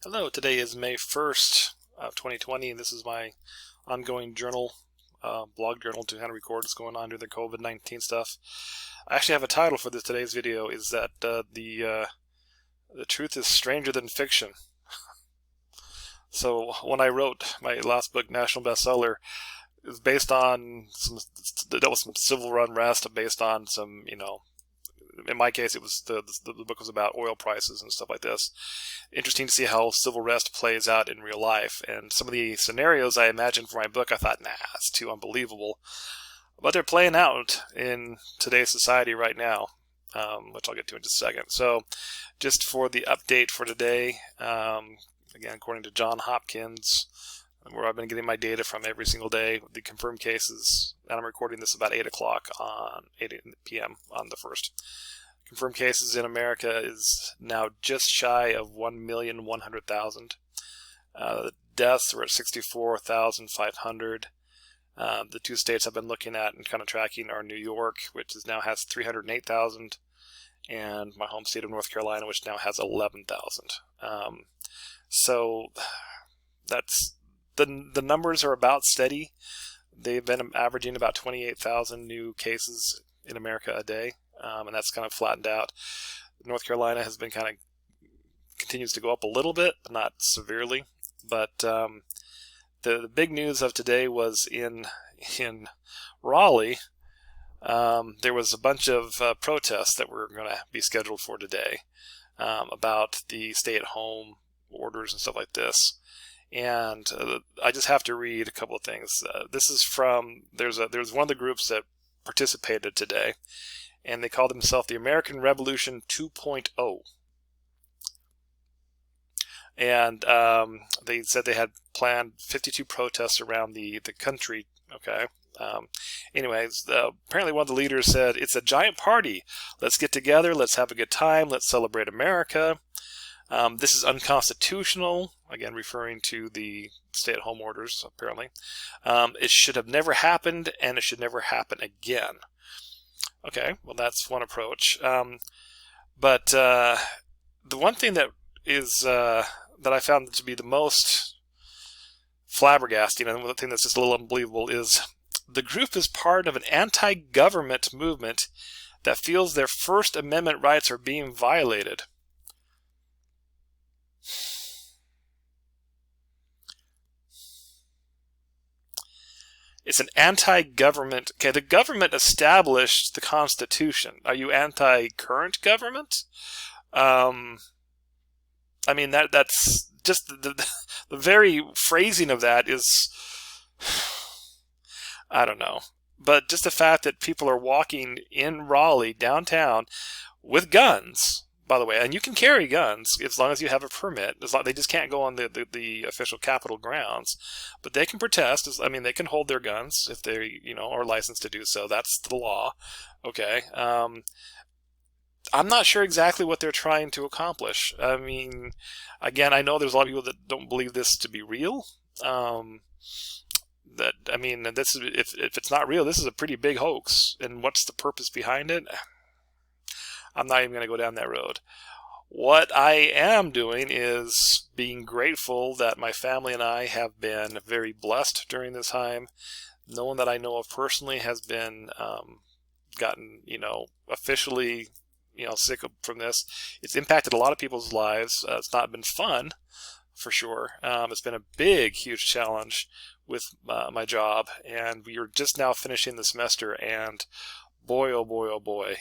Hello, today is May 1st of 2020, and this is my ongoing journal, blog journal to kind of record what's going on during the COVID-19 stuff. I actually have a title for today's video, is that the truth is stranger than fiction. So when I wrote my last book, National Bestseller, it was based on some civil unrest, based on some, in my case, it was the book was about oil prices and stuff like this. Interesting to see how civil unrest plays out in real life. And some of the scenarios I imagined for my book, I thought, nah, it's too unbelievable. But they're playing out in today's society right now, which I'll get to in just a second. So just for the update for today, again, according to John Hopkins, where I've been getting my data from every single day, the confirmed cases, and I'm recording this about 8 o'clock on 8 p.m. on the 1st. Confirmed cases in America is now just shy of 1,100,000. The deaths were at 64,500. The two states I've been looking at and kind of tracking are New York, which now has 308,000, and my home state of North Carolina, which now has 11,000. So that's the numbers are about steady. They've been averaging about 28,000 new cases in America a day, and that's kind of flattened out. North Carolina has been kind of continues to go up a little bit, but not severely. But the big news of today was in Raleigh. There was a bunch of protests that were going to be scheduled for today about the stay-at-home orders and stuff like this. And I just have to read a couple of things. This is from, there's one of the groups that participated today, and they call themselves the American Revolution 2.0. And they said they had planned 52 protests around the country. Okay. Anyways, apparently one of the leaders said, "It's a giant party. Let's get together. Let's have a good time. Let's celebrate America. This is unconstitutional," again referring to the stay-at-home orders, apparently. "It should have never happened, and it should never happen again." Okay, well, that's one approach. But the one thing that is that I found to be the most flabbergasting, and the thing that's just a little unbelievable, is the group is part of an anti-government movement that feels their First Amendment rights are being violated. It's an anti-government. Okay, the government established the Constitution. Are you anti-current government? I mean, that's just the very phrasing of that is, I don't know. But just the fact that people are walking in Raleigh downtown with guns, by the way, and you can carry guns as long as you have a permit. They just can't go on the official Capitol grounds, but they can protest. I mean, they can hold their guns if they are licensed to do so. That's the law. Okay. I'm not sure exactly what they're trying to accomplish. I mean, again, I know there's a lot of people that don't believe this to be real. This is, if it's not real, this is a pretty big hoax. And what's the purpose behind it? I'm not even going to go down that road. What I am doing is being grateful that my family and I have been very blessed during this time. No one that I know of personally has been gotten, officially, sick from this. It's impacted a lot of people's lives. It's not been fun, for sure. It's been a big, huge challenge with my job, and we are just now finishing the semester, and boy, oh boy, oh boy,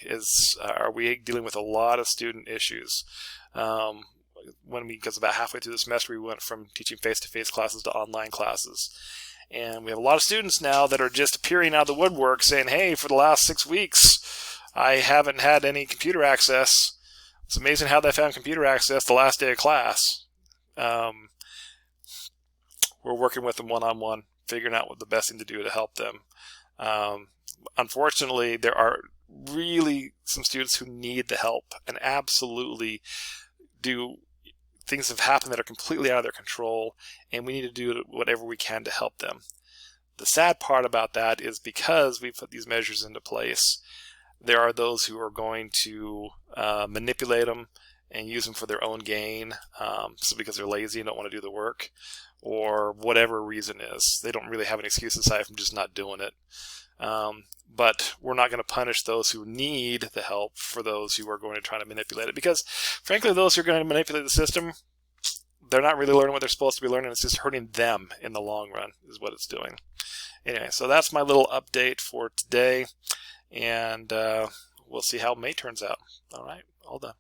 are we dealing with a lot of student issues. Because about halfway through the semester, we went from teaching face-to-face classes to online classes. And we have a lot of students now that are just appearing out of the woodwork saying, "Hey, for the last 6 weeks, I haven't had any computer access. It's amazing how they found computer access the last day of class." We're working with them one-on-one, figuring out what the best thing to do to help them. Unfortunately, there are really some students who need the help, and absolutely things have happened that are completely out of their control, and we need to do whatever we can to help them. The sad part about that is because we put these measures into place, there are those who are going to manipulate them and use them for their own gain, so because they're lazy and don't want to do the work, or whatever reason is. They don't really have an excuse aside from just not doing it. But we're not going to punish those who need the help for those who are going to try to manipulate it, because frankly, those who are going to manipulate the system, they're not really learning what they're supposed to be learning. It's just hurting them in the long run is what it's doing. Anyway, so that's my little update for today, and we'll see how May turns out. All right, all done.